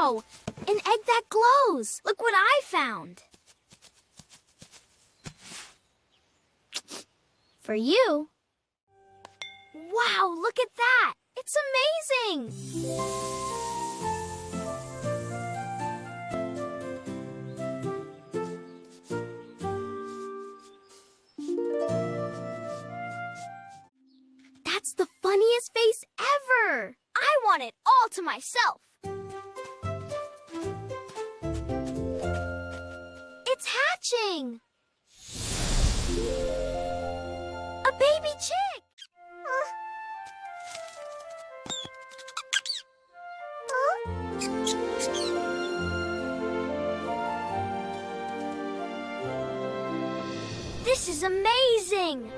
Wow! An egg that glows. Look what I found. For you. Wow, look at that. It's amazing. That's the funniest face ever. I want it all to myself. It's hatching. A baby chick. This is amazing.